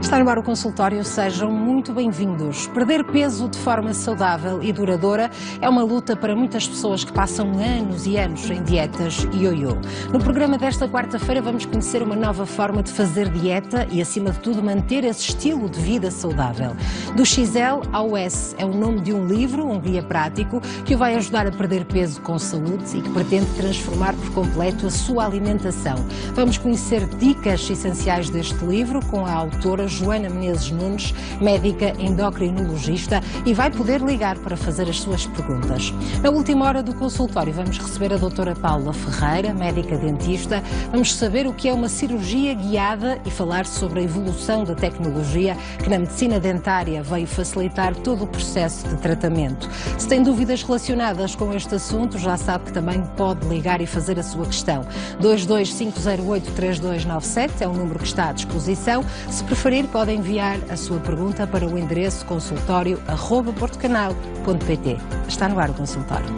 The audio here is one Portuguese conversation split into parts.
Está no ar o consultório, sejam muito bem-vindos. Perder peso de forma saudável e duradoura é uma luta para muitas pessoas que passam anos e anos em dietas ioiô. No programa desta quarta-feira vamos conhecer uma nova forma de fazer dieta e, acima de tudo, manter esse estilo de vida saudável. Do XL ao S é o nome de um livro, um guia prático, que o vai ajudar a perder peso com saúde e que pretende transformar por completo a sua alimentação. Vamos conhecer dicas essenciais deste livro com a autora Joana Menezes Nunes, médica endocrinologista, e vai poder ligar para fazer as suas perguntas. Na última hora do consultório vamos receber a doutora Paula Ferreira, médica dentista. Vamos saber o que é uma cirurgia guiada e falar sobre a evolução da tecnologia que na medicina dentária veio facilitar todo o processo de tratamento. Se tem dúvidas relacionadas com este assunto, já sabe que também pode ligar e fazer a sua questão. 22508-3297 é o número que está à disposição. Se preferir, pode enviar a sua pergunta para o endereço consultório@portocanal.pt. Está no ar o consultório.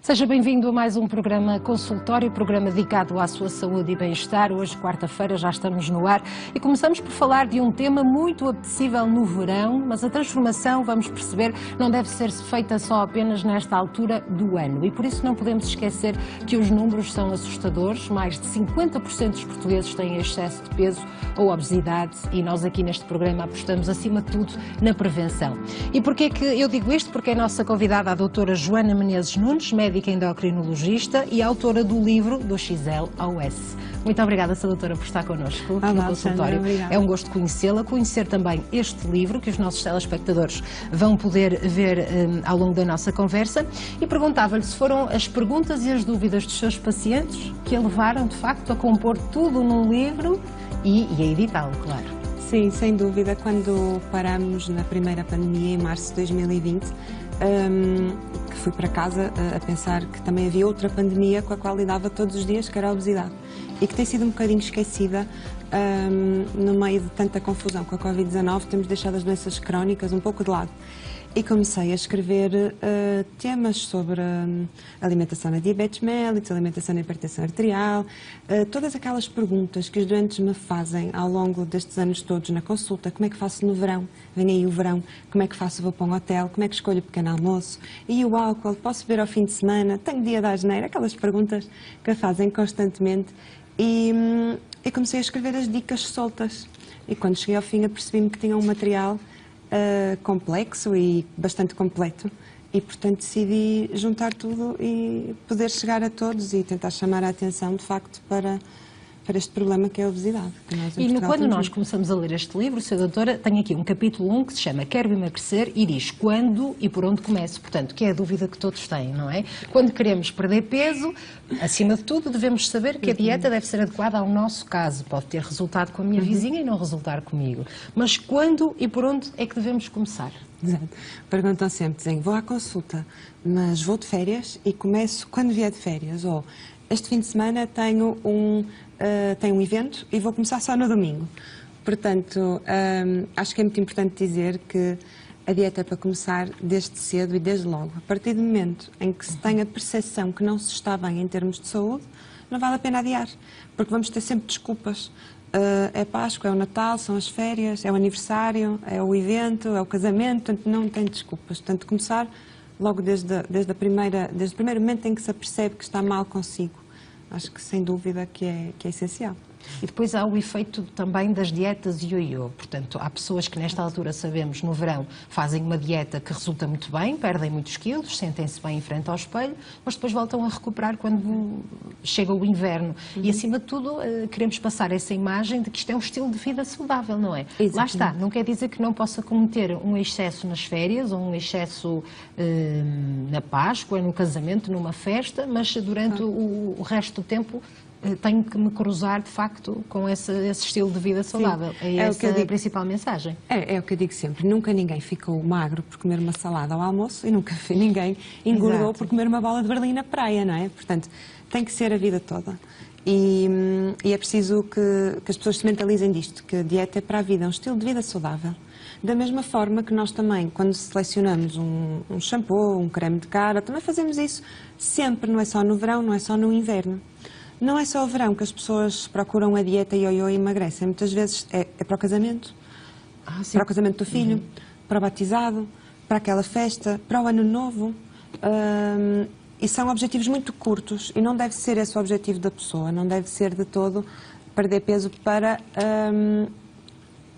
Seja bem-vindo a mais um programa consultório, programa dedicado à sua saúde e bem-estar. Hoje, quarta-feira, já estamos no ar e começamos por falar de um tema muito apetecível no verão, mas a transformação, vamos perceber, não deve ser feita só apenas nesta altura do ano. E por isso não podemos esquecer que os números são assustadores. Mais de 50% dos portugueses têm excesso de peso ou obesidade e nós aqui neste programa apostamos acima de tudo na prevenção. E porquê que eu digo isto? Porque a nossa convidada, a doutora Joana Menezes Nunes, médica endocrinologista e autora do livro Do XL ao S. Muito obrigada, Sra. Doutora, por estar connosco aqui no consultório. É um gosto conhecê-la, conhecer também este livro que os nossos telespectadores vão poder ver ao longo da nossa conversa, e perguntava-lhe se foram as perguntas e as dúvidas dos seus pacientes que a levaram, de facto, a compor tudo num livro e a editá-lo, claro. Sim, sem dúvida. Quando paramos na primeira pandemia, em março de 2020, que fui para casa a pensar que também havia outra pandemia com a qual lidava todos os dias, que era a obesidade, e que tem sido um bocadinho esquecida no meio de tanta confusão com a Covid-19. Temos deixado as doenças crónicas um pouco de lado. E comecei a escrever temas sobre alimentação na diabetes mellitus, alimentação na hipertensão arterial, todas aquelas perguntas que os doentes me fazem ao longo destes anos todos na consulta. Como é que faço no verão? Vem aí o verão. Como é que faço? Vou para um hotel? Como é que escolho o pequeno almoço? E o álcool? Posso beber ao fim de semana? Tenho dia da asneira? Aquelas perguntas que fazem constantemente. E comecei a escrever as dicas soltas. E quando cheguei ao fim, apercebi-me que tinha um material complexo e bastante completo, e portanto decidi juntar tudo e poder chegar a todos e tentar chamar a atenção de facto para este problema que é a obesidade. E quando nós começamos a ler este livro, Sra. Doutora, tem aqui um capítulo 1 que se chama Quero emagrecer e diz quando e por onde começo. Portanto, que é a dúvida que todos têm, não é? Quando queremos perder peso, acima de tudo, devemos saber que a dieta deve ser adequada ao nosso caso. Pode ter resultado com a minha vizinha e não resultar comigo. Mas quando e por onde é que devemos começar? Exato. Perguntam sempre, dizem, vou à consulta, mas vou de férias e começo quando vier de férias. Ou este fim de semana tenho um evento e vou começar só no domingo. Portanto, acho que é muito importante dizer que a dieta é para começar desde cedo e desde logo. A partir do momento em que se tem a percepção que não se está bem em termos de saúde, não vale a pena adiar, porque vamos ter sempre desculpas. É Páscoa, é o Natal, são as férias, é o aniversário, é o evento, é o casamento, portanto não tem desculpas. Portanto, começar logo desde o primeiro momento em que se apercebe que está mal consigo. Acho que sem dúvida que é essencial. E depois há o efeito também das dietas ioiô. Portanto, há pessoas que nesta altura, sabemos, no verão, fazem uma dieta que resulta muito bem, perdem muitos quilos, sentem-se bem em frente ao espelho, mas depois voltam a recuperar quando chega o inverno. E, acima de tudo, queremos passar essa imagem de que isto é um estilo de vida saudável, não é? Exatamente. Lá está, não quer dizer que não possa cometer um excesso nas férias ou um excesso na Páscoa, no casamento, numa festa, mas durante o resto do tempo tenho que me cruzar, de facto, com esse estilo de vida saudável. Sim, é essa a principal mensagem. É o que eu digo sempre. Nunca ninguém ficou magro por comer uma salada ao almoço e nunca ninguém engordou Exato. por comer uma bola de Berlim na praia, não é? Portanto, tem que ser a vida toda. E é preciso que as pessoas se mentalizem disto, que a dieta é para a vida, é um estilo de vida saudável. Da mesma forma que nós também, quando selecionamos um shampoo, um creme de cara, também fazemos isso sempre, não é só no verão, não é só no inverno. Não é só o verão que as pessoas procuram a dieta ioiô e emagrecem. Muitas vezes é para o casamento, para o casamento do filho, para o batizado, para aquela festa, para o ano novo. E são objetivos muito curtos e não deve ser esse o objetivo da pessoa. Não deve ser de todo perder peso para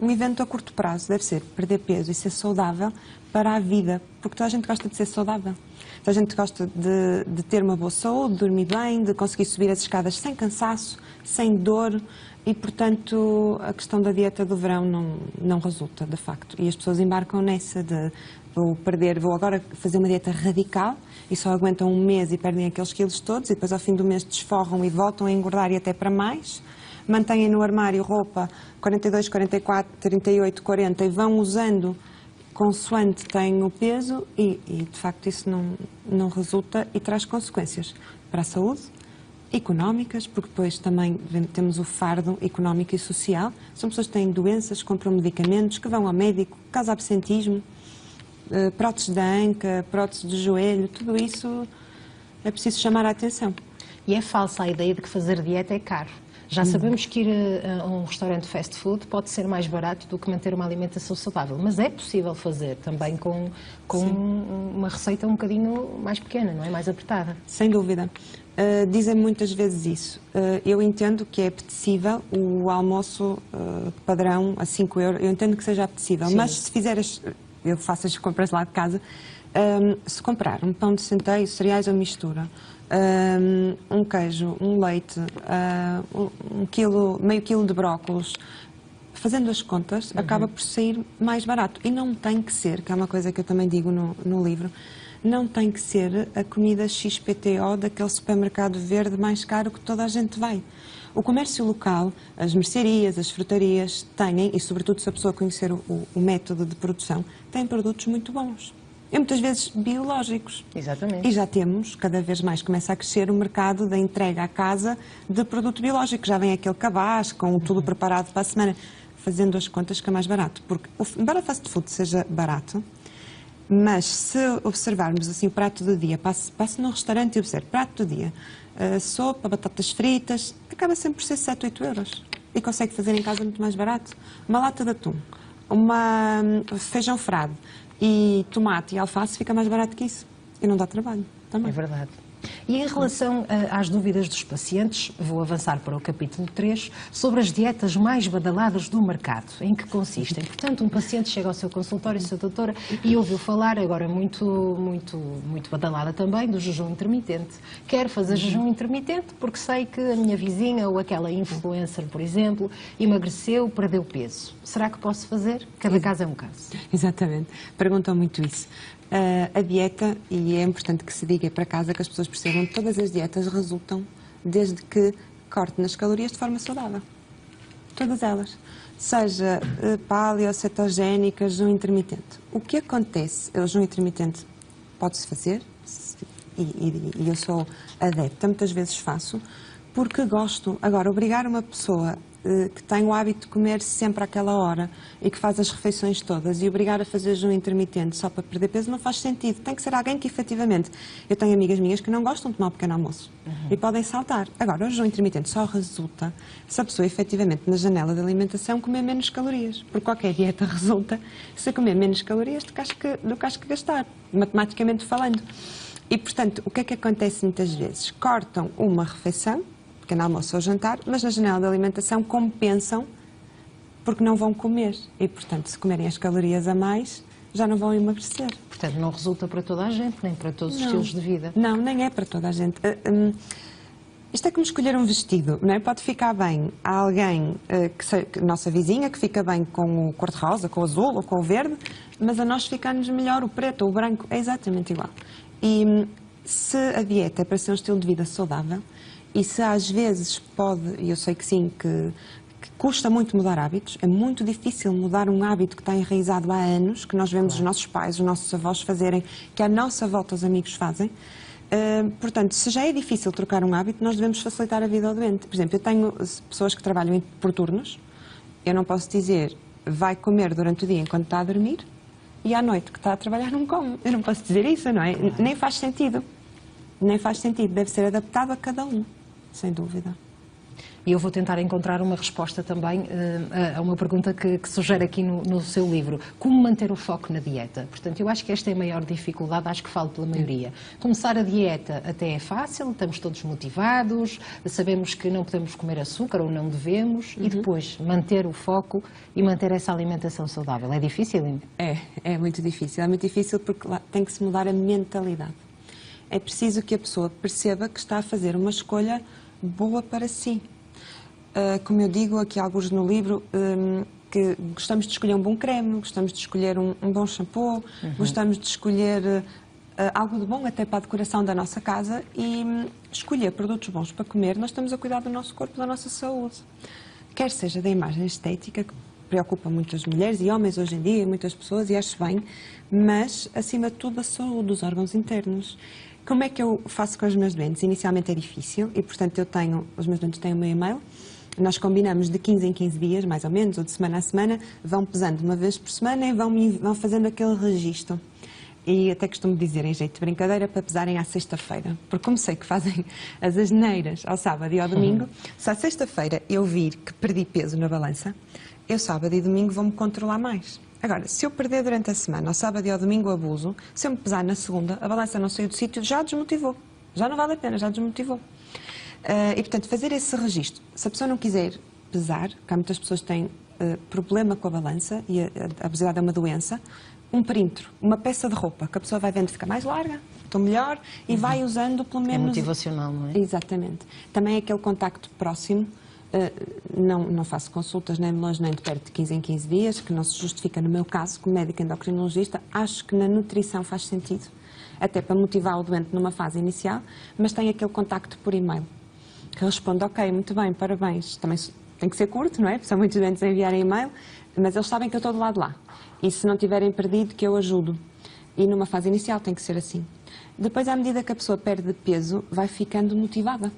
um evento a curto prazo. Deve ser perder peso e ser saudável para a vida. Porque toda a gente gosta de ser saudável. Toda a gente gosta de ter uma boa saúde, de dormir bem, de conseguir subir as escadas sem cansaço, sem dor. E, portanto, a questão da dieta do verão não resulta, de facto. E as pessoas embarcam nessa de vou agora fazer uma dieta radical e só aguentam um mês e perdem aqueles quilos todos e depois ao fim do mês desforram e voltam a engordar e até para mais. Mantêm no armário roupa 42, 44, 38, 40 e vão usando consoante têm o peso e de facto isso não resulta e traz consequências para a saúde, económicas, porque depois também temos o fardo económico e social. São pessoas que têm doenças, compram medicamentos, que vão ao médico, causa absentismo, próteses da anca, próteses de joelho, tudo isso é preciso chamar a atenção. E é falsa a ideia de que fazer dieta é caro. Já sabemos que ir a um restaurante fast food pode ser mais barato do que manter uma alimentação saudável, mas é possível fazer também com uma receita um bocadinho mais pequena, não é? Mais apertada. Sem dúvida. Dizem muitas vezes isso. Eu entendo que é apetecível o almoço padrão a 5 euros, eu entendo que seja apetecível, mas se fizeres, eu faço as compras lá de casa, se comprar um pão de centeio, cereais ou mistura, um queijo, um leite, meio quilo de brócolos, fazendo as contas, acaba por sair mais barato. E não tem que ser, que é uma coisa que eu também digo no livro, não tem que ser a comida XPTO daquele supermercado verde mais caro que toda a gente vai. O comércio local, as mercearias, as frutarias têm, e sobretudo se a pessoa conhecer o método de produção, têm produtos muito bons. E muitas vezes biológicos. Exatamente. E já temos, cada vez mais começa a crescer o mercado da entrega à casa de produto biológico. Já vem aquele cabaz com tudo preparado para a semana, fazendo as contas que é mais barato. Porque, embora o fast food seja barato, mas se observarmos assim o prato do dia, passe num restaurante e observe prato do dia, sopa, batatas fritas, acaba sempre por ser 7, 8 euros. E consegue fazer em casa muito mais barato. Uma lata de atum, feijão frade, e tomate e alface fica mais barato que isso. E não dá trabalho também. É verdade. E em relação às dúvidas dos pacientes, vou avançar para o capítulo 3, sobre as dietas mais badaladas do mercado. Em que consistem? Portanto, um paciente chega ao seu consultório, sua doutora, e ouviu falar, agora muito badalada também, do jejum intermitente. Quero fazer jejum intermitente porque sei que a minha vizinha ou aquela influencer, por exemplo, emagreceu, perdeu peso. Será que posso fazer? Cada caso é um caso. Exatamente. Perguntam muito isso. A dieta, e é importante que se diga para casa que as pessoas percebam que todas as dietas resultam desde que corte nas calorias de forma saudável. Todas elas. Seja paleo, cetogénica, jejum intermitente. O que acontece? O jejum intermitente pode-se fazer, e eu sou adepta, muitas vezes faço, porque gosto. Agora, obrigar uma pessoa que tem o hábito de comer sempre àquela hora e que faz as refeições todas e obrigar a fazer jejum intermitente só para perder peso não faz sentido. Tem que ser alguém que efetivamente... Eu tenho amigas minhas que não gostam de tomar um pequeno almoço e podem saltar. Agora, o jejum intermitente só resulta se a pessoa efetivamente na janela de alimentação comer menos calorias. Porque qualquer dieta resulta se comer menos calorias do que acho que gastar, matematicamente falando. E, portanto, o que é que acontece muitas vezes? Cortam uma refeição, pequeno almoço ou jantar, mas na janela de alimentação compensam porque não vão comer. E, portanto, se comerem as calorias a mais, já não vão emagrecer. Portanto, não resulta para toda a gente, nem para todos os estilos de vida. Não, nem é para toda a gente. Isto é como escolher um vestido, não é? Pode ficar bem a alguém, nossa vizinha, que fica bem com o cor-de-rosa, com o azul ou com o verde, mas a nós fica-nos melhor o preto ou o branco, é exatamente igual. E se a dieta é para ser um estilo de vida saudável, E se às vezes pode, e eu sei que sim, que custa muito mudar hábitos, é muito difícil mudar um hábito que está enraizado há anos, que nós vemos os nossos pais, os nossos avós fazerem, que à nossa volta os amigos fazem. Portanto, se já é difícil trocar um hábito, nós devemos facilitar a vida ao doente. Por exemplo, eu tenho pessoas que trabalham por turnos, eu não posso dizer, vai comer durante o dia enquanto está a dormir, e à noite que está a trabalhar não come. Eu não posso dizer isso, não é? Nem faz sentido. Nem faz sentido. Deve ser adaptado a cada um, sem dúvida. E eu vou tentar encontrar uma resposta também a uma pergunta que sugere aqui no seu livro. Como manter o foco na dieta? Portanto, eu acho que esta é a maior dificuldade, acho que falo pela maioria. Começar a dieta até é fácil, estamos todos motivados, sabemos que não podemos comer açúcar ou não devemos, e depois manter o foco e manter essa alimentação saudável. É difícil? É muito difícil. É muito difícil porque lá tem que se mudar a mentalidade. É preciso que a pessoa perceba que está a fazer uma escolha boa para si. Como eu digo aqui alguns no livro, que gostamos de escolher um bom creme, gostamos de escolher um bom shampoo, gostamos de escolher algo de bom até para a decoração da nossa casa e escolher produtos bons para comer, nós estamos a cuidar do nosso corpo, da nossa saúde. Quer seja da imagem estética, que preocupa muitas mulheres e homens hoje em dia, muitas pessoas, e acho bem, mas acima de tudo a saúde dos órgãos internos. Como é que eu faço com os meus doentes? Inicialmente é difícil e, portanto, os meus doentes têm o meu e-mail. Nós combinamos de 15 em 15 dias, mais ou menos, ou de semana a semana, vão pesando uma vez por semana e vão fazendo aquele registro. E até costumo dizer, em jeito de brincadeira, para pesarem à sexta-feira. Porque como sei que fazem as asneiras ao sábado e ao domingo, se à sexta-feira eu vir que perdi peso na balança, eu sábado e domingo vou-me controlar mais. Agora, se eu perder durante a semana, ao sábado e ao domingo abuso, se eu me pesar na segunda, a balança não saiu do sítio, já desmotivou. Já não vale a pena, já desmotivou. E, portanto, fazer esse registro. Se a pessoa não quiser pesar, porque há muitas pessoas que têm problema com a balança, e a obesidade é uma doença, um perímetro, uma peça de roupa, que a pessoa vai vendo ficar mais larga, estou melhor, e vai usando pelo menos... É motivacional, não é? Exatamente. Também aquele contacto próximo. Não faço consultas nem de longe nem de perto de 15 em 15 dias, que não se justifica no meu caso, como médica endocrinologista. Acho que na nutrição faz sentido, até para motivar o doente numa fase inicial, mas tem aquele contacto por e-mail, que responde, ok, muito bem, parabéns. Também tem que ser curto, não é? São muitos doentes a enviar e-mail, mas eles sabem que eu estou do lado de lá. E se não tiverem perdido, que eu ajudo. E numa fase inicial tem que ser assim. Depois, à medida que a pessoa perde peso, vai ficando motivada,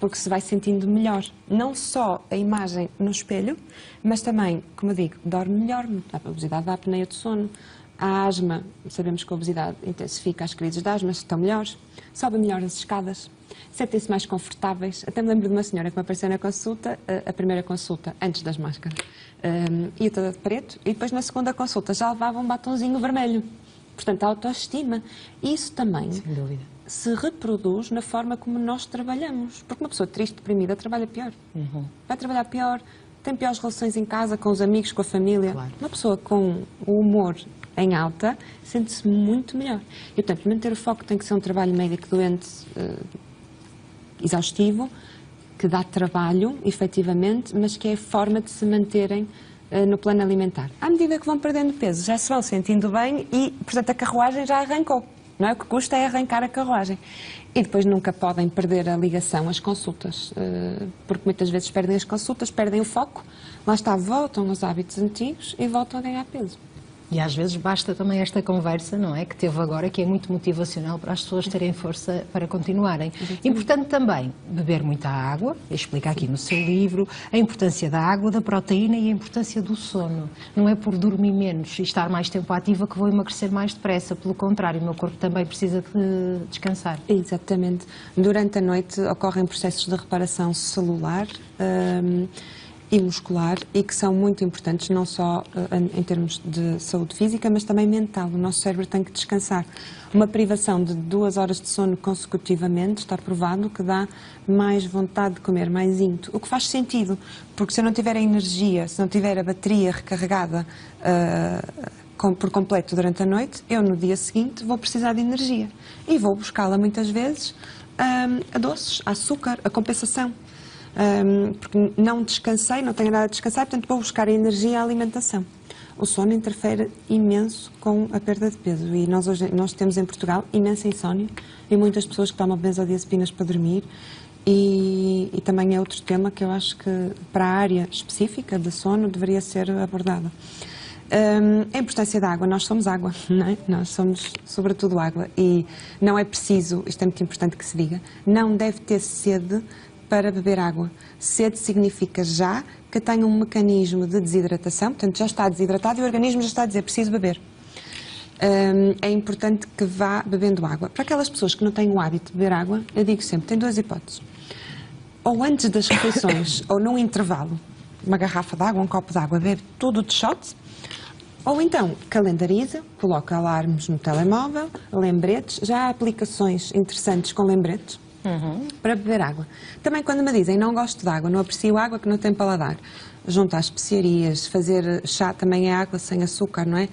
porque se vai sentindo melhor. Não só a imagem no espelho, mas também, como eu digo, dorme melhor. A obesidade dá apneia de sono. A asma, sabemos que a obesidade intensifica as crises de asma, estão melhores. Sobem melhor as escadas. Sentem-se mais confortáveis. Até me lembro de uma senhora que me apareceu na consulta, a primeira consulta, antes das máscaras. Ia toda de preto, e depois na segunda consulta já levava um batonzinho vermelho. Portanto, a autoestima. Isso também sem dúvida se reproduz na forma como nós trabalhamos. Porque uma pessoa triste, deprimida, trabalha pior. Vai trabalhar pior, tem piores relações em casa, com os amigos, com a família. Claro. Uma pessoa com o humor em alta sente-se muito melhor. E, portanto, manter o foco tem que ser um trabalho médico-doente exaustivo, que dá trabalho, efetivamente, mas que é a forma de se manterem no plano alimentar. À medida que vão perdendo peso, já se vão sentindo bem e, portanto, a carruagem já arrancou. Não é? O que custa é arrancar a carruagem. E depois nunca podem perder a ligação, as consultas, porque muitas vezes perdem as consultas, perdem o foco, lá está, voltam aos hábitos antigos e voltam a ganhar peso. E às vezes basta também esta conversa, não é, que teve agora, que é muito motivacional para as pessoas terem força para continuarem. Importante também beber muita água, explica aqui no seu livro, a importância da água, da proteína e a importância do sono. Não é por dormir menos e estar mais tempo ativa que vou emagrecer mais depressa, pelo contrário, o meu corpo também precisa de descansar. Exatamente. Durante a noite ocorrem processos de reparação celular e muscular, e que são muito importantes, não só em termos de saúde física, mas também mental. O nosso cérebro tem que descansar. Uma privação de 2 horas de sono consecutivamente está provado que dá mais vontade de comer, mais ímpeto. O que faz sentido, porque se eu não tiver a energia, se não tiver a bateria recarregada por completo durante a noite, eu no dia seguinte vou precisar de energia. E vou buscá-la muitas vezes a doces, a açúcar, a compensação. Porque não descansei, não tenho nada a descansar, portanto vou buscar a energia e a alimentação. O sono interfere imenso com a perda de peso e nós temos em Portugal imensa insónia e muitas pessoas que tomam benzodiazepinas para dormir E também é outro tema que eu acho que para a área específica de sono deveria ser abordada. A importância da água, nós somos água, não é? Nós somos sobretudo água e não é preciso, isto é muito importante que se diga, não deve ter sede para beber água. Sede significa já que tem um mecanismo de desidratação, portanto já está desidratado e o organismo já está a dizer preciso beber. É importante que vá bebendo água. Para aquelas pessoas que não têm o hábito de beber água, eu digo sempre, tem duas hipóteses. Ou antes das refeições, ou num intervalo, uma garrafa de água, um copo de água, bebe tudo de shot. Ou então, calendariza, coloca alarmes no telemóvel, lembretes. Já há aplicações interessantes com lembretes para beber água. Também quando me dizem não gosto de água, não aprecio água que não tem paladar, juntar especiarias, fazer chá também é água sem açúcar, não é?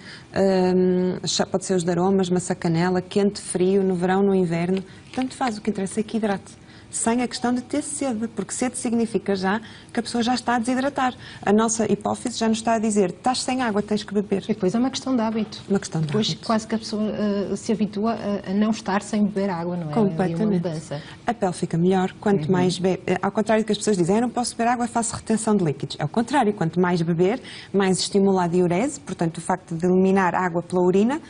Chá pode ser os de aromas, maçã canela, quente, frio, no verão, no inverno. Tanto faz, o que interessa é que hidrate. Sem a questão de ter sede, porque sede significa já que a pessoa já está a desidratar. A nossa hipófise já nos está a dizer, estás sem água, tens que beber. E depois é uma questão de hábito. Uma questão de depois hábito. quase que a pessoa se habitua a não estar sem beber água, não é? Completamente. É uma mudança. A pele fica melhor, quanto mais bebe. Ao contrário do que as pessoas dizem, eu não posso beber água, faço retenção de líquidos. É o contrário, quanto mais beber, mais estimula a diurese, portanto o facto de eliminar água pela urina,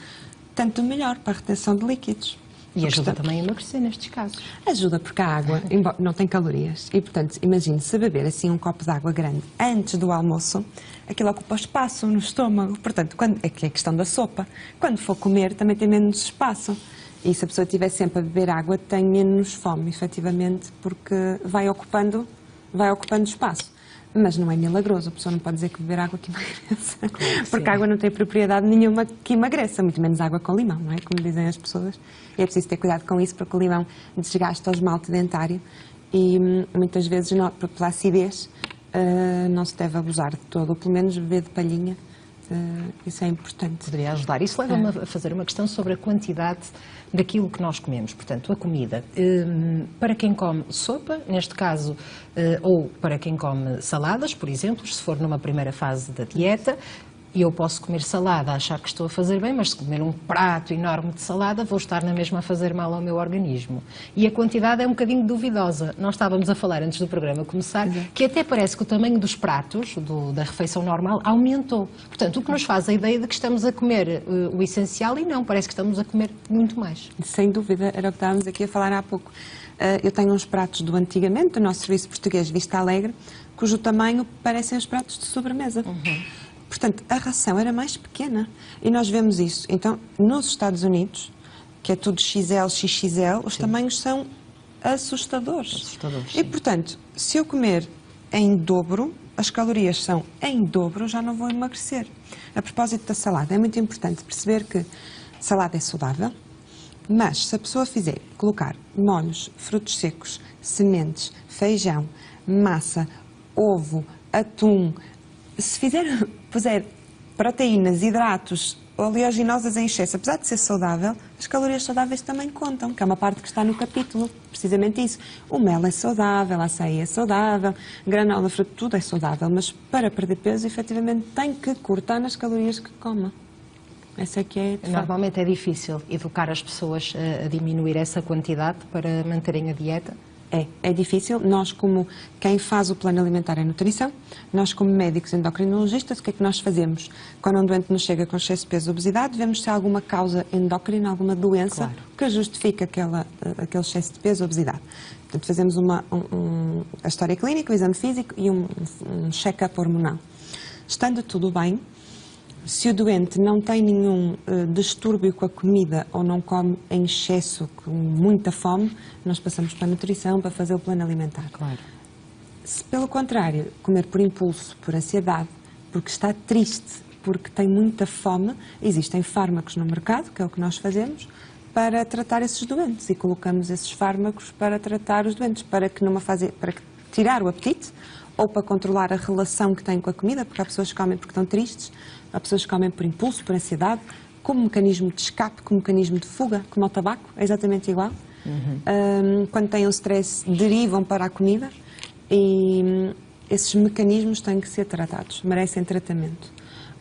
tanto melhor para a retenção de líquidos. E ajuda também a emagrecer nestes casos. Ajuda porque a água não tem calorias e, portanto, imagine se beber assim um copo de água grande antes do almoço, aquilo ocupa espaço no estômago. Portanto, é que é a questão da sopa. Quando for comer também tem menos espaço. E se a pessoa estiver sempre a beber água, tem menos fome, efetivamente, porque vai ocupando espaço. Mas não é milagroso, a pessoa não pode dizer que beber água que emagrece. Claro, porque a água não tem propriedade nenhuma que emagreça, muito menos água com limão, não é? Como dizem as pessoas. E é preciso ter cuidado com isso, porque o limão desgasta o esmalte dentário e muitas vezes, pela acidez, não se deve abusar de todo, ou pelo menos beber de palhinha. Isso é importante. Poderia ajudar. Isso leva-me a fazer uma questão sobre a quantidade daquilo que nós comemos, portanto, a comida. Para quem come sopa, neste caso, ou para quem come saladas, por exemplo, se for numa primeira fase da dieta, e eu posso comer salada, achar que estou a fazer bem, mas se comer um prato enorme de salada, vou estar na mesma a fazer mal ao meu organismo. E a quantidade é um bocadinho duvidosa. Nós estávamos a falar antes do programa começar, que até parece que o tamanho dos pratos, da refeição normal, aumentou. Portanto, o que nos faz a ideia de que estamos a comer o essencial e não, parece que estamos a comer muito mais. Sem dúvida, era o que estávamos aqui a falar há pouco. Eu tenho uns pratos do antigamente, do nosso serviço português Vista Alegre, cujo tamanho parecem os pratos de sobremesa. Portanto, a ração era mais pequena e nós vemos isso. Então, nos Estados Unidos, que é tudo XL, XXL, os tamanhos são assustadores. E, portanto, se eu comer em dobro, as calorias são em dobro, já não vou emagrecer. A propósito da salada, é muito importante perceber que salada é saudável, mas se a pessoa colocar molhos, frutos secos, sementes, feijão, massa, ovo, atum, se puser proteínas, hidratos, oleaginosas em excesso, apesar de ser saudável, as calorias saudáveis também contam, que é uma parte que está no capítulo, precisamente isso. O mel é saudável, a açaí é saudável, granola, fruto, tudo é saudável, mas para perder peso, efetivamente, tem que cortar nas calorias que coma. Essa é que é... Normalmente é difícil educar as pessoas a diminuir essa quantidade para manterem a dieta? É difícil. Nós, como quem faz o plano alimentar é nutrição, nós como médicos endocrinologistas, o que é que nós fazemos? Quando um doente nos chega com excesso de peso ou obesidade, vemos se há alguma causa endócrina, alguma doença que justifica aquele excesso de peso ou obesidade. Portanto, fazemos a história clínica, o exame físico e um check-up hormonal. Estando tudo bem, se o doente não tem nenhum distúrbio com a comida ou não come em excesso, com muita fome, nós passamos para a nutrição, para fazer o plano alimentar. Claro. Se, pelo contrário, comer por impulso, por ansiedade, porque está triste, porque tem muita fome, existem fármacos no mercado, que é o que nós fazemos, para tratar esses doentes. E colocamos esses fármacos para tratar os doentes, para tirar o apetite, ou para controlar a relação que têm com a comida, porque há pessoas que comem porque estão tristes, há pessoas que comem por impulso, por ansiedade, como mecanismo de escape, como mecanismo de fuga, como o tabaco, é exatamente igual. Quando têm um stress, derivam para a comida e esses mecanismos têm que ser tratados, merecem tratamento.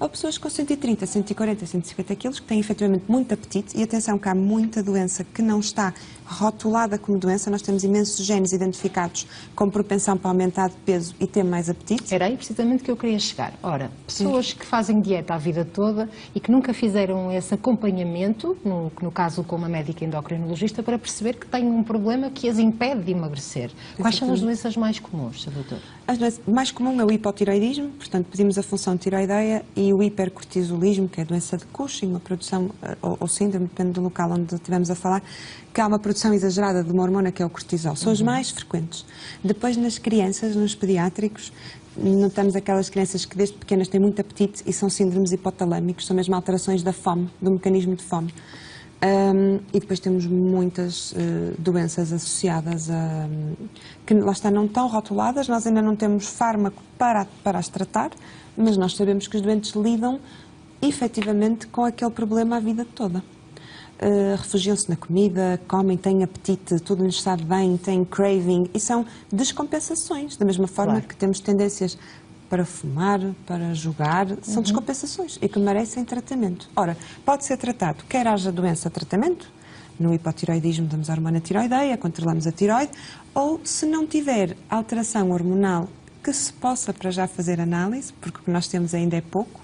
ou pessoas com 130, 140, 150 quilos que têm efetivamente muito apetite, e atenção que há muita doença que não está rotulada como doença. Nós temos imensos genes identificados com propensão para aumentar de peso e ter mais apetite. Era aí precisamente que eu queria chegar. Ora, pessoas que fazem dieta a vida toda e que nunca fizeram esse acompanhamento, no caso com uma médica endocrinologista, para perceber que têm um problema que as impede de emagrecer. Quais são as doenças mais comuns, Sr. Doutor? A doença mais comum é o hipotiroidismo, portanto pedimos a função tiroideia, e o hipercortisolismo, que é a doença de Cushing, uma produção, ou síndrome, depende do local onde estivermos a falar, que há uma produção exagerada de uma hormona que é o cortisol. São os mais frequentes. Depois, nas crianças, nos pediátricos, notamos aquelas crianças que desde pequenas têm muito apetite e são síndromes hipotalâmicos, são mesmo alterações da fome, do mecanismo de fome. E depois temos muitas doenças associadas a que lá está, não tão rotuladas. Nós ainda não temos fármaco para as tratar, mas nós sabemos que os doentes lidam efetivamente com aquele problema a vida toda. Refugiam-se na comida, comem, têm apetite, tudo lhes sabe bem, têm craving, e são descompensações, da mesma forma que temos tendências para fumar, para jogar, são descompensações e que merecem tratamento. Ora, pode ser tratado, quer haja doença, tratamento, no hipotiroidismo damos a hormona tiroideia, controlamos a tiroide, ou se não tiver alteração hormonal que se possa para já fazer análise, porque o que nós temos ainda é pouco.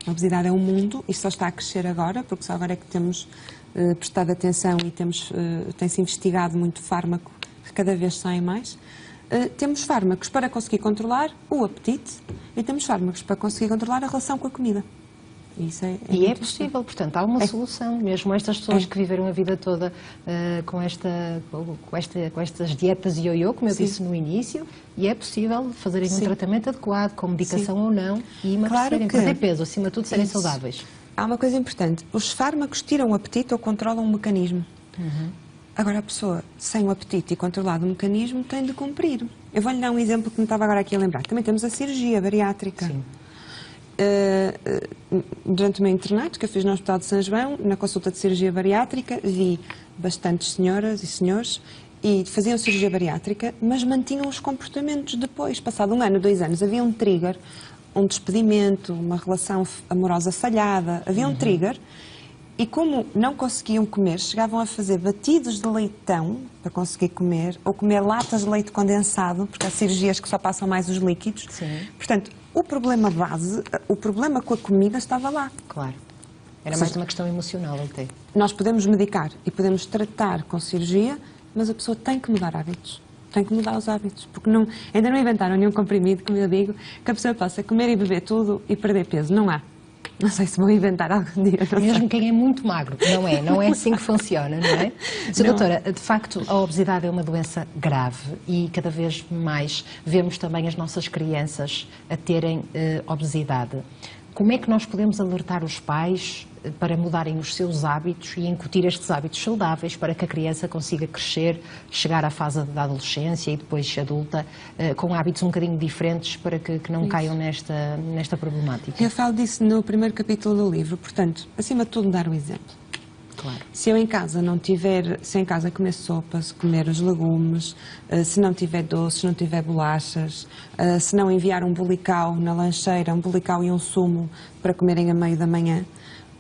A obesidade é um mundo, isto só está a crescer agora, porque só agora é que temos prestado atenção e tem-se investigado muito fármaco, que cada vez saem mais. Temos fármacos para conseguir controlar o apetite e temos fármacos para conseguir controlar a relação com a comida. Isso é possível, portanto, há uma solução. Mesmo estas pessoas que viveram a vida toda com estas dietas ioiô, como eu disse no início, e é possível fazerem um tratamento adequado, com medicação ou não, e emagrecerem, perder peso, acima de tudo serem saudáveis. Há uma coisa importante, os fármacos tiram o apetite ou controlam o mecanismo. Agora, a pessoa sem o apetite e controlado o mecanismo tem de cumprir. Eu vou-lhe dar um exemplo que me estava agora aqui a lembrar. Também temos a cirurgia bariátrica. Sim. Durante o meu internato, que eu fiz no Hospital de São João, na consulta de cirurgia bariátrica, vi bastantes senhoras e senhores e faziam cirurgia bariátrica, mas mantinham os comportamentos depois. Passado 1 ano, 2 anos, havia um trigger, um despedimento, uma relação amorosa falhada, havia um trigger, e como não conseguiam comer, chegavam a fazer batidos de leitão para conseguir comer, ou comer latas de leite condensado, porque há cirurgias que só passam mais os líquidos. Portanto, o problema base, o problema com a comida estava lá. Claro. Era mais uma questão emocional até. Nós podemos medicar e podemos tratar com cirurgia, mas a pessoa tem que mudar hábitos. Tem que mudar os hábitos, porque ainda não inventaram nenhum comprimido, como eu digo, que a pessoa possa comer e beber tudo e perder peso. Não há. Não sei se vou inventar algum dia. Mesmo quem é muito magro. Não é assim que funciona, não é? Sra. Doutora, de facto, a obesidade é uma doença grave e cada vez mais vemos também as nossas crianças a terem obesidade. Como é que nós podemos alertar os pais para mudarem os seus hábitos e incutir estes hábitos saudáveis para que a criança consiga crescer, chegar à fase da adolescência e depois adulta, com hábitos um bocadinho diferentes para que não caiam nesta problemática? Eu falo disso no primeiro capítulo do livro, portanto, acima de tudo, dar um exemplo. Claro. Se eu em casa não tiver, se em casa comer sopas, comer os legumes, se não tiver doces, não tiver bolachas, se não enviar um bulical na lancheira, um bulical e um sumo para comerem a meio da manhã,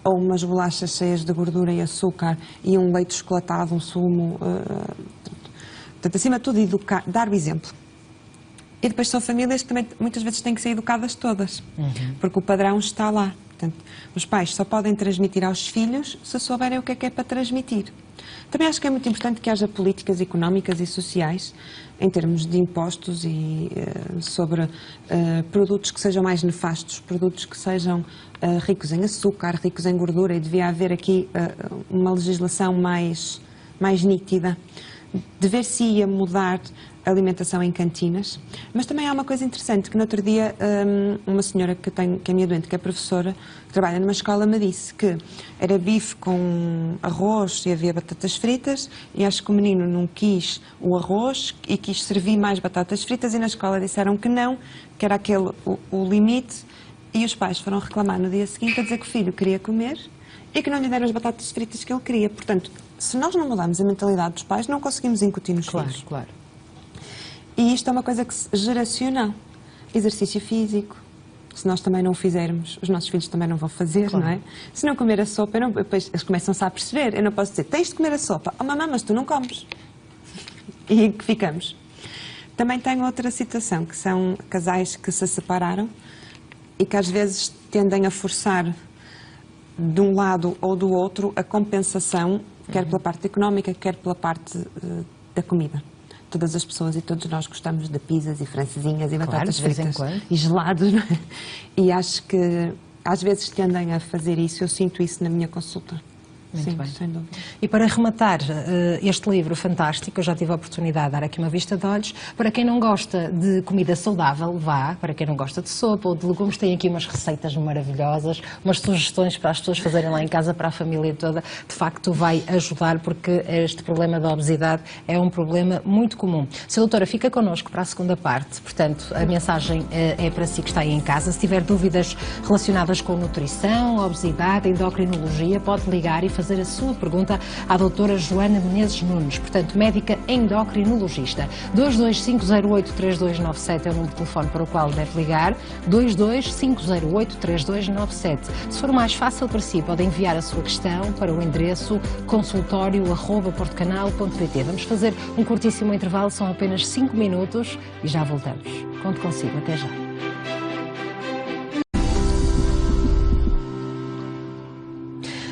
ou umas bolachas cheias de gordura e açúcar e um leite chocolatado, um sumo, portanto, acima de tudo, educar, dar o exemplo. E depois são famílias que também muitas vezes têm que ser educadas todas, porque o padrão está lá. Portanto, os pais só podem transmitir aos filhos se souberem o que é para transmitir. Também acho que é muito importante que haja políticas económicas e sociais, em termos de impostos e sobre produtos que sejam mais nefastos, produtos que sejam ricos em açúcar, ricos em gordura, e devia haver aqui uma legislação mais nítida. Dever-se-ia mudar a alimentação em cantinas, mas também há uma coisa interessante, que no outro dia uma senhora que é minha doente, que é professora, que trabalha numa escola, me disse que era bife com arroz e havia batatas fritas, e acho que o menino não quis o arroz e quis servir mais batatas fritas, e na escola disseram que não, que era aquele o limite, e os pais foram reclamar no dia seguinte a dizer que o filho queria comer e que não lhe deram as batatas fritas que ele queria. Portanto, se nós não mudarmos a mentalidade dos pais, não conseguimos incutir nos filhos. Claro. E isto é uma coisa geracional. Exercício físico, Se nós também não o fizermos, os nossos filhos também não vão fazer, claro. não é? Se não comer a sopa, depois eles começam-se a perceber. Eu não posso dizer, tens de comer a sopa. Oh, mamãe, mas tu não comes. E que ficamos. Também tenho outra situação, que são casais que se separaram e que às vezes tendem a forçar de um lado ou do outro a compensação, quer pela parte económica, quer pela parte da comida. Todas as pessoas e todos nós gostamos de pizzas e francesinhas e batatas fritas e gelados, não é? E acho que às vezes tendem a fazer isso, eu sinto isso na minha consulta. Muito Sim, bem. sem dúvida. E para rematar este livro fantástico, eu já tive a oportunidade de dar aqui uma vista de olhos, para quem não gosta de comida saudável, vá, para quem não gosta de sopa ou de legumes, tem aqui umas receitas maravilhosas, umas sugestões para as pessoas fazerem lá em casa, para a família toda, de facto vai ajudar, porque este problema da obesidade é um problema muito comum. Sra. Doutora, fica connosco para a segunda parte, portanto, a mensagem é para si que está aí em casa. Se tiver dúvidas relacionadas com nutrição, obesidade, endocrinologia, pode ligar e fazer a sua pergunta à doutora Joana Menezes Nunes, portanto, médica endocrinologista. 22508-3297 é o número de telefone para o qual deve ligar, 22508-3297. Se for mais fácil para si, pode enviar a sua questão para o endereço consultório@portocanal.pt. Vamos fazer um curtíssimo intervalo, são apenas 5 minutos e já voltamos. Conto consigo, até já.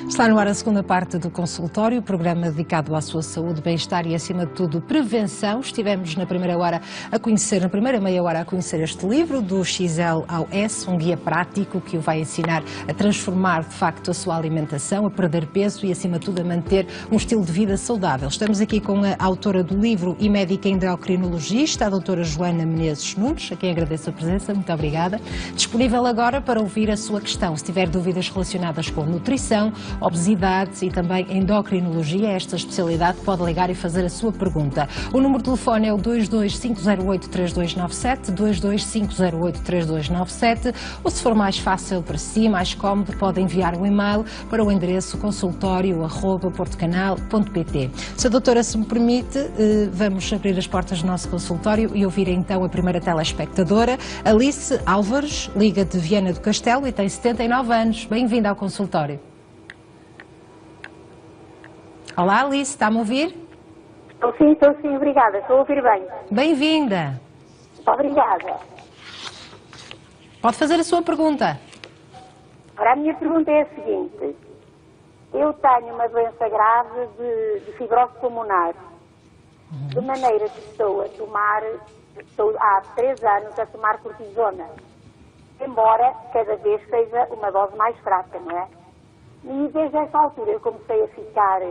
Está no ar a segunda parte do consultório, o programa dedicado à sua saúde, bem-estar e, acima de tudo, prevenção. Estivemos na primeira meia hora a conhecer este livro, do XL ao S, um guia prático que o vai ensinar a transformar, de facto, a sua alimentação, a perder peso e, acima de tudo, a manter um estilo de vida saudável. Estamos aqui com a autora do livro e médica endocrinologista, a doutora Joana Menezes Nunes, a quem agradeço a presença, muito obrigada. Disponível agora para ouvir a sua questão. Se tiver dúvidas relacionadas com nutrição, obesidade e também endocrinologia, esta especialidade, pode ligar e fazer a sua pergunta. O número de telefone é o 22508-3297, 22508-3297, ou se for mais fácil para si, mais cómodo, pode enviar um e-mail para o endereço consultório@portocanal.pt. Se a doutora se me permite, vamos abrir as portas do nosso consultório e ouvir então a primeira telespectadora, Alice Álvares, liga de Viana do Castelo e tem 79 anos. Bem-vinda ao consultório. Olá, Alice, está-me a ouvir? Estou sim, obrigada, estou a ouvir bem. Bem-vinda. Obrigada. Pode fazer a sua pergunta. Ora, a minha pergunta é a seguinte. Eu tenho uma doença grave de fibrose pulmonar, de maneira que estou há 3 anos a tomar cortisona, embora cada vez seja uma dose mais fraca, não é? E desde essa altura eu comecei a ficar,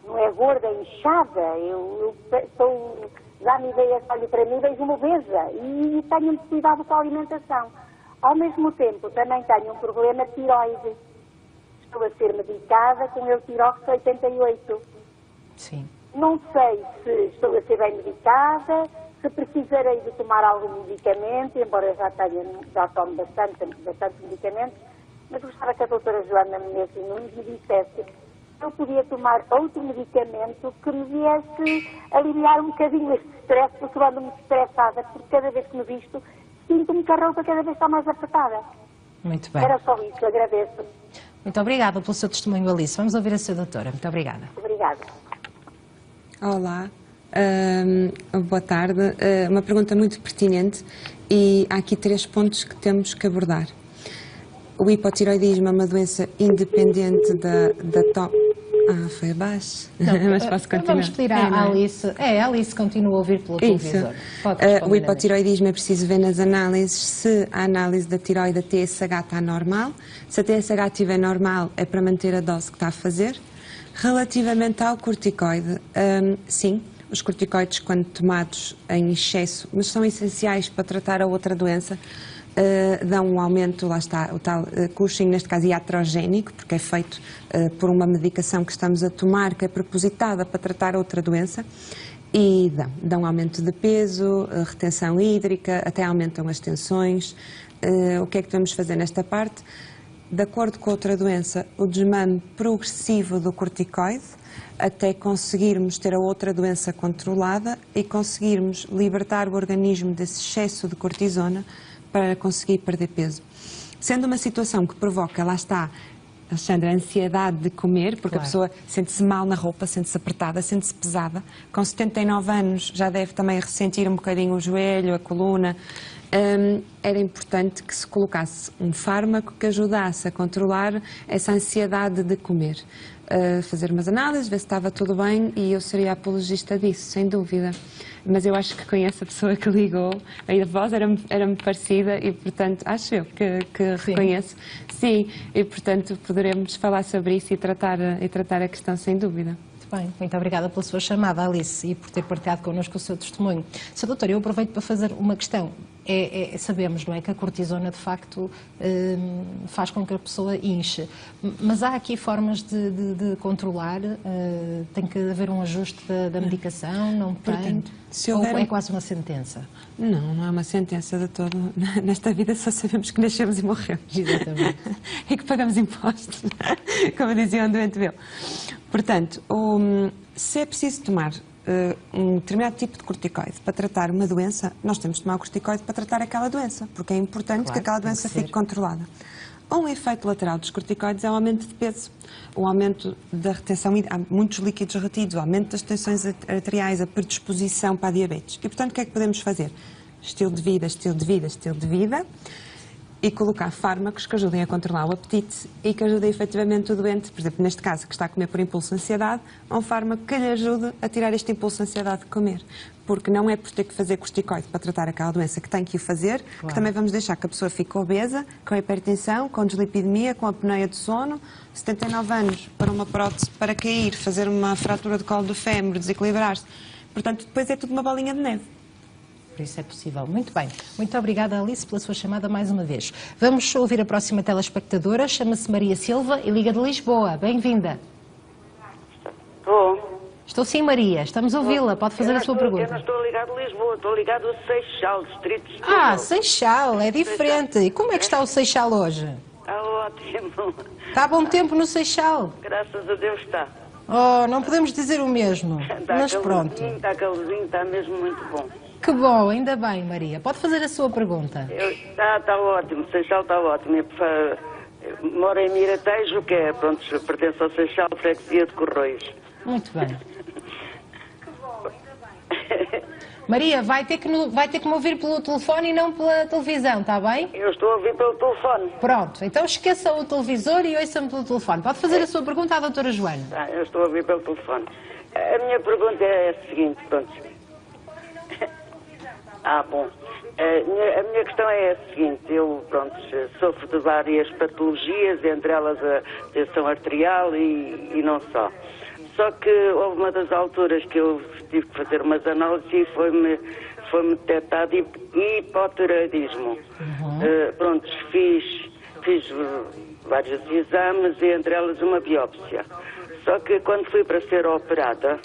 não é gorda, inchada, dá-me ideia, olha, para mim vejo uma obesa e tenho muito cuidado com a alimentação. Ao mesmo tempo também tenho um problema de tiroide. Estou a ser medicada com Eutirox 88. Sim. Não sei se estou a ser bem medicada, se precisarei de tomar algum medicamento, embora eu já tome bastante medicamentos, mas gostava que a doutora Joana Menezes Nunes me dissesse se eu podia tomar outro medicamento que me viesse aliviar um bocadinho este stress, porque eu ando muito estressada, porque cada vez que me visto, sinto-me que a roupa cada vez está mais apertada. Muito bem. Era só isso, agradeço. Muito obrigada pelo seu testemunho, Alice. Vamos ouvir a sua doutora. Muito obrigada. Obrigada. Olá, boa tarde. Uma pergunta muito pertinente e há aqui 3 pontos que temos que abordar. O hipotiroidismo é uma doença independente da foi abaixo. Não, mas posso continuar. Vamos pedir à Alice. A Alice continua a ouvir pelo televisor. O hipotiroidismo é preciso ver nas análises se a análise da tiroide, a TSH, está normal. Se a TSH estiver normal, é para manter a dose que está a fazer. Relativamente ao corticoide, sim, os corticoides, quando tomados em excesso, mas são essenciais para tratar a outra doença, dão um aumento, lá está, o tal Cushing, neste caso iatrogénico, porque é feito por uma medicação que estamos a tomar, que é propositada para tratar outra doença, e dão um aumento de peso, retenção hídrica, até aumentam as tensões. O que é que devemos fazer nesta parte? De acordo com outra doença, o desmame progressivo do corticoide, até conseguirmos ter a outra doença controlada e conseguirmos libertar o organismo desse excesso de cortisona, para conseguir perder peso. Sendo uma situação que provoca, lá está, Alexandra, a ansiedade de comer, porque a pessoa sente-se mal na roupa, sente-se apertada, sente-se pesada. Com 79 anos já deve também ressentir um bocadinho o joelho, a coluna. Era importante que se colocasse um fármaco que ajudasse a controlar essa ansiedade de comer. Fazer umas análises, ver se estava tudo bem, e eu seria apologista disso, sem dúvida. Mas eu acho que conheço a pessoa que ligou, a voz era-me parecida e, portanto, acho eu que reconheço. Sim, e, portanto, poderemos falar sobre isso e tratar a questão, sem dúvida. Muito bem, muito obrigada pela sua chamada, Alice, e por ter partilhado connosco o seu testemunho. Sr. Doutor, eu aproveito para fazer uma questão. Sabemos, não é, que a cortisona, de facto, faz com que a pessoa inche. Mas há aqui formas de controlar? Tem que haver um ajuste da medicação? Não tem? Portanto, Ou é quase uma sentença? Não é uma sentença de todo. Nesta vida só sabemos que nascemos e morremos. Exatamente. E que pagamos impostos, como dizia um doente meu. Portanto, se é preciso tomar um determinado tipo de corticoide para tratar uma doença, nós temos de tomar o corticoide para tratar aquela doença, porque é importante que aquela doença fique controlada. Um efeito lateral dos corticoides é o aumento de peso, o aumento da retenção, há muitos líquidos retidos, o aumento das tensões arteriais, a predisposição para a diabetes. E, portanto, o que é que podemos fazer? Estilo de vida, estilo de vida, estilo de vida, e colocar fármacos que ajudem a controlar o apetite e que ajudem efetivamente o doente, por exemplo, neste caso, que está a comer por impulso de ansiedade, um fármaco que lhe ajude a tirar este impulso de ansiedade de comer. Porque não é por ter que fazer corticoide para tratar aquela doença que tem que o fazer, que também vamos deixar que a pessoa fique obesa, com hipertensão, com dislipidemia, com apneia de sono, 79 anos para uma prótese, para cair, fazer uma fratura de colo do fémur, desequilibrar-se. Portanto, depois é tudo uma bolinha de neve. Por isso é possível. Muito bem. Muito obrigada, Alice, pela sua chamada mais uma vez. Vamos ouvir a próxima telespectadora. Chama-se Maria Silva e liga de Lisboa. Bem-vinda. Estou sim, Maria. Estamos a ouvi-la. Pode fazer a sua pergunta. Eu não estou ligado a Lisboa, estou ligado a Seixal, distrito de Setúbal. Seixal. É diferente. E como é que está o Seixal hoje? Está ótimo. Está bom tempo no Seixal? Graças a Deus está. Oh, não podemos dizer o mesmo. Mas pronto. Está calorzinho, está mesmo muito bom. Que bom, ainda bem, Maria. Pode fazer a sua pergunta. Está ótimo, Seixal está ótimo. Eu moro em Miratejo, que é, pronto, pertence ao Seixal, freguesia de Correios. Muito bem. Maria, vai ter que me ouvir pelo telefone e não pela televisão, está bem? Eu estou a ouvir pelo telefone. Pronto, então esqueça o televisor e ouça-me pelo telefone. Pode fazer a sua pergunta à doutora Joana. Eu estou a ouvir pelo telefone. A minha pergunta é a seguinte, pronto. Bom. A minha questão é a seguinte, eu, pronto, sofro de várias patologias, entre elas a tensão arterial e não só. Só que houve uma das alturas que eu tive que fazer umas análises e foi-me detectado hipotireoidismo. Pronto, fiz vários exames e entre elas uma biópsia. Só que quando fui para ser operada,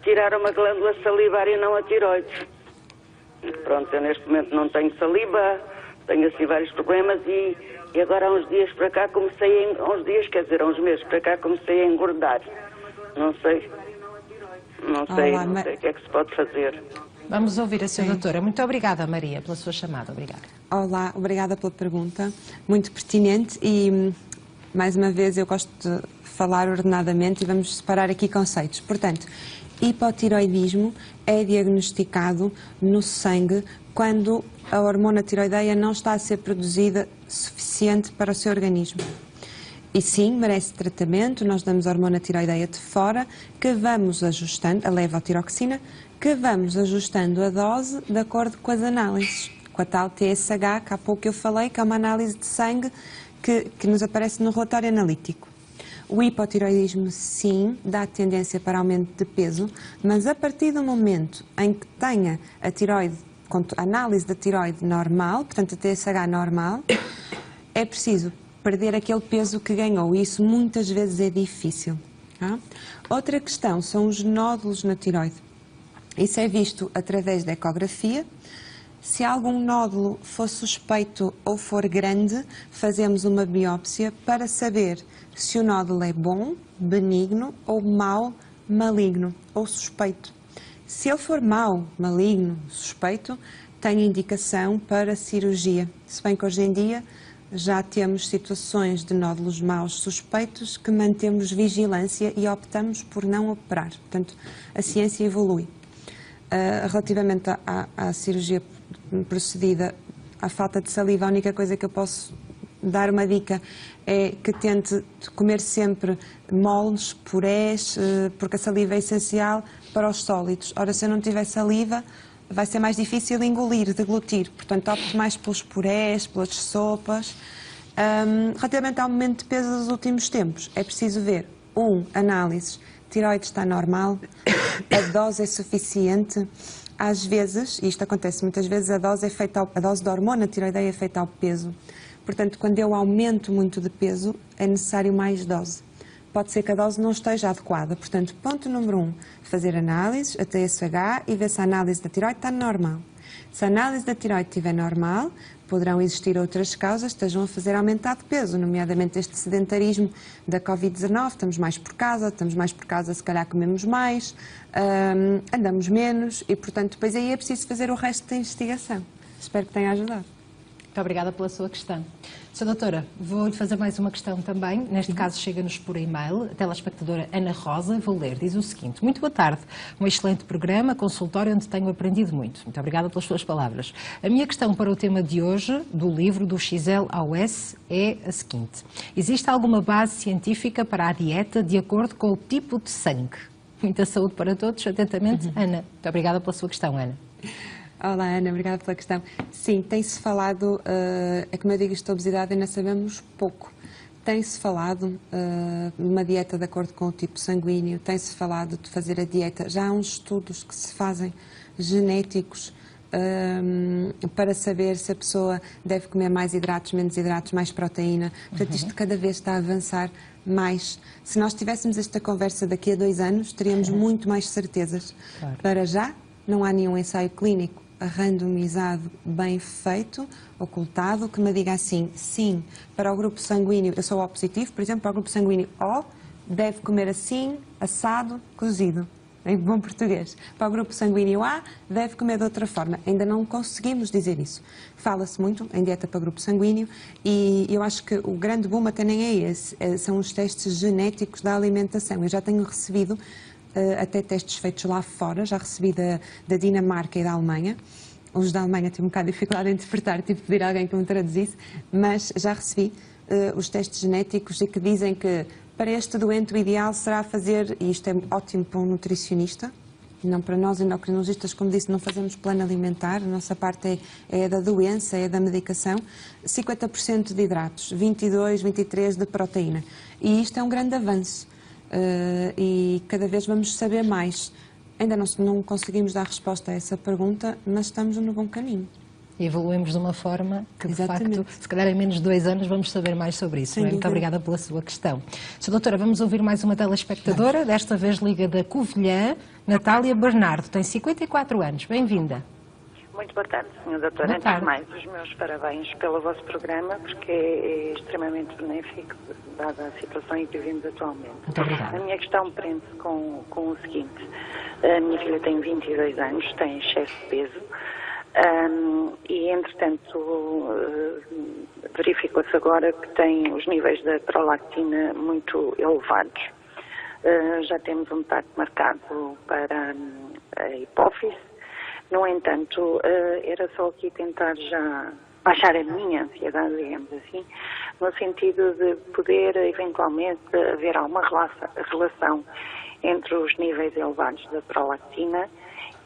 tiraram uma glândula salivar e não a tireoide. Pronto, eu neste momento não tenho saliva, tenho assim vários problemas e agora há uns dias para cá há uns meses para cá comecei a engordar. Não sei o que é que se pode fazer. Vamos ouvir a senhora doutora. Muito obrigada, Maria, pela sua chamada. Obrigada. Olá, obrigada pela pergunta, muito pertinente e, mais uma vez, eu gosto de falar ordenadamente e vamos separar aqui conceitos. Portanto, hipotireoidismo é diagnosticado no sangue quando a hormona tireoideia não está a ser produzida suficiente para o seu organismo. E sim, merece tratamento, nós damos a hormona tireoideia de fora, que vamos ajustando, a levotiroxina, que vamos ajustando a dose de acordo com as análises, com a tal TSH, que há pouco eu falei, que é uma análise de sangue que nos aparece no relatório analítico. O hipotireoidismo, sim, dá tendência para aumento de peso, mas a partir do momento em que tenha a tireoide, a análise da tireoide normal, portanto a TSH normal, é preciso perder aquele peso que ganhou e isso muitas vezes é difícil. Outra questão são os nódulos na tireoide. Isso é visto através da ecografia. Se algum nódulo for suspeito ou for grande, fazemos uma biópsia para saber se o nódulo é bom, benigno ou mau, maligno ou suspeito. Se ele for mau, maligno, suspeito, tenha indicação para cirurgia. Se bem que hoje em dia já temos situações de nódulos maus suspeitos que mantemos vigilância e optamos por não operar. Portanto, a ciência evolui. Relativamente à cirurgia procedida, à falta de saliva, a única coisa que eu posso dar uma dica é que tente comer sempre moles, purés, porque a saliva é essencial para os sólidos. Ora, se eu não tiver saliva, vai ser mais difícil engolir, deglutir. Portanto, opte mais pelos purés, pelas sopas. Relativamente ao aumento de peso dos últimos tempos, é preciso ver, análises. Tiroide está normal, a dose é suficiente. Às vezes, e isto acontece muitas vezes, a dose da hormona tiroideia é feita ao peso. Portanto, quando eu aumento muito de peso, é necessário mais dose. Pode ser que a dose não esteja adequada. Portanto, ponto número 1, fazer análises, a TSH, e ver se a análise da tiroide está normal. Se a análise da tiroide estiver normal, poderão existir outras causas que estejam a fazer aumentar de peso, nomeadamente este sedentarismo da Covid-19, estamos mais por casa, se calhar comemos mais, andamos menos e, portanto, depois aí é preciso fazer o resto da investigação. Espero que tenha ajudado. Muito obrigada pela sua questão. Sra. Doutora, vou-lhe fazer mais uma questão também. Neste caso, chega-nos por e-mail. A telespectadora Ana Rosa, vou ler, diz o seguinte: muito boa tarde. Um excelente programa, consultório onde tenho aprendido muito. Muito obrigada pelas suas palavras. A minha questão para o tema de hoje, do livro do XL ao S, é a seguinte: existe alguma base científica para a dieta de acordo com o tipo de sangue? Muita saúde para todos. Atentamente, Ana. Muito obrigada pela sua questão, Ana. Olá, Ana, obrigada pela questão. Sim, tem-se falado, é como eu digo, esta obesidade ainda sabemos pouco. Tem-se falado de uma dieta de acordo com o tipo sanguíneo, tem-se falado de fazer a dieta. Já há uns estudos que se fazem genéticos para saber se a pessoa deve comer mais hidratos, menos hidratos, mais proteína. Portanto, isto cada vez está a avançar mais. Se nós tivéssemos esta conversa daqui a 2 anos, teríamos muito mais certezas. Claro. Para já, não há nenhum ensaio clínico randomizado, bem feito, ocultado, que me diga assim: sim, para o grupo sanguíneo, eu sou O positivo, por exemplo, para o grupo sanguíneo O, deve comer assim, assado, cozido, em bom português. Para o grupo sanguíneo A, deve comer de outra forma. Ainda não conseguimos dizer isso. Fala-se muito em dieta para grupo sanguíneo e eu acho que o grande boom até nem é esse, são os testes genéticos da alimentação. Eu já tenho recebido até testes feitos lá fora, já recebi da Dinamarca e da Alemanha. Os da Alemanha tive um bocado de dificuldade em interpretar, tive de pedir a alguém que me traduzisse, mas já recebi os testes genéticos e que dizem que para este doente o ideal será fazer, e isto é ótimo para um nutricionista, não para nós endocrinologistas, como disse, não fazemos plano alimentar, a nossa parte é da doença, é da medicação, 50% de hidratos, 22, 23 de proteína. E isto é um grande avanço. E cada vez vamos saber mais. Ainda não conseguimos dar resposta a essa pergunta, mas estamos no bom caminho. E evoluímos de uma forma que, de Exatamente. facto, se calhar em menos de 2 anos vamos saber mais sobre isso. Muito obrigada pela sua questão. Sra. Doutora, vamos ouvir mais uma telespectadora, desta vez liga da Covilhã, Natália Bernardo, tem 54 anos. Bem-vinda. Muito boa tarde, Sra. Doutora. Antes de mais, os meus parabéns pelo vosso programa, porque é extremamente benéfico, dada a situação em que vivemos atualmente. Muito obrigada. A minha questão prende-se com o seguinte: a minha filha tem 22 anos, tem excesso de peso, e, entretanto, verificou-se agora que tem os níveis da prolactina muito elevados. Já temos um TAC marcado para a hipófise. No entanto, era só aqui tentar já baixar a minha ansiedade, digamos assim, no sentido de poder, eventualmente, haver alguma relação entre os níveis elevados da prolactina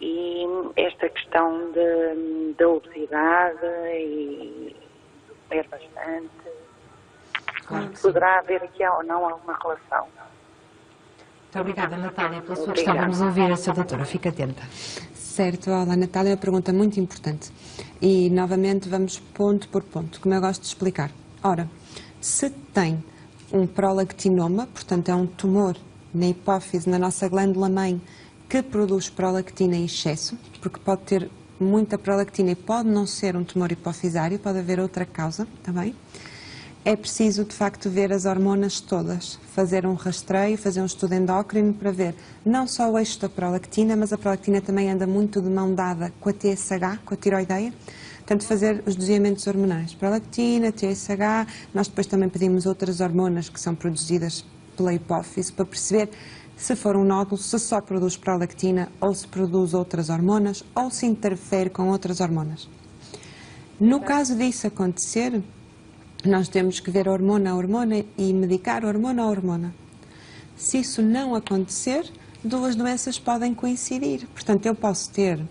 e esta questão da obesidade e comer bastante. Claro que Poderá haver aqui ou não alguma relação. Muito obrigada, Natália, pela sua questão. Vamos ouvir a Sra. Doutora, fique atenta. Certo, olá, Natália, é uma pergunta muito importante. E, novamente, vamos ponto por ponto, como eu gosto de explicar. Ora, se tem um prolactinoma, portanto é um tumor na hipófise, na nossa glândula-mãe, que produz prolactina em excesso, porque pode ter muita prolactina e pode não ser um tumor hipofisário, pode haver outra causa, está bem? é preciso, de facto, ver as hormonas todas, fazer um rastreio, fazer um estudo endócrino para ver não só o eixo da prolactina, mas a prolactina também anda muito de mão dada com a TSH, com a tiroideia. Portanto, fazer os doseamentos hormonais, prolactina, TSH, nós depois também pedimos outras hormonas que são produzidas pela hipófise para perceber se for um nódulo, se só produz prolactina ou se produz outras hormonas ou se interfere com outras hormonas. No caso disso acontecer, nós temos que ver hormona a hormona e medicar hormona a hormona. Se isso não acontecer, duas doenças podem coincidir. Portanto, eu posso ter,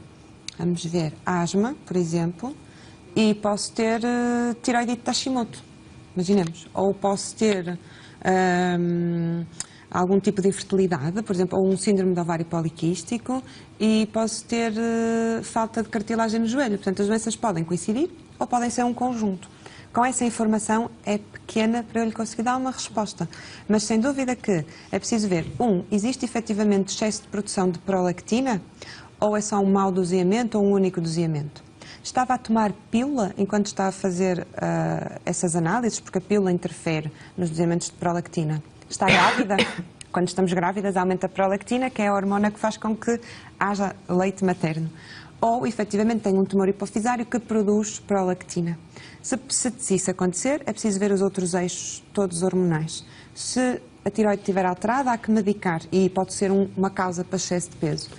vamos ver, asma, por exemplo, e posso ter tiroidite de Hashimoto, imaginemos. Ou posso ter algum tipo de infertilidade, por exemplo, ou um síndrome de ovário poliquístico, e posso ter falta de cartilagem no joelho. Portanto, as doenças podem coincidir ou podem ser um conjunto. Com essa informação é pequena para eu lhe conseguir dar uma resposta. Mas sem dúvida que é preciso ver, existe efetivamente excesso de produção de prolactina ou é só um mau doseamento ou um único doseamento? Estava a tomar pílula enquanto está a fazer essas análises, porque a pílula interfere nos doseamentos de prolactina. Está grávida? Quando estamos grávidas aumenta a prolactina, que é a hormona que faz com que haja leite materno. Ou, efetivamente, tem um tumor hipofisário que produz prolactina. Se isso acontecer, é preciso ver os outros eixos todos hormonais. Se a tiroide estiver alterada, há que medicar e pode ser uma causa para excesso de peso.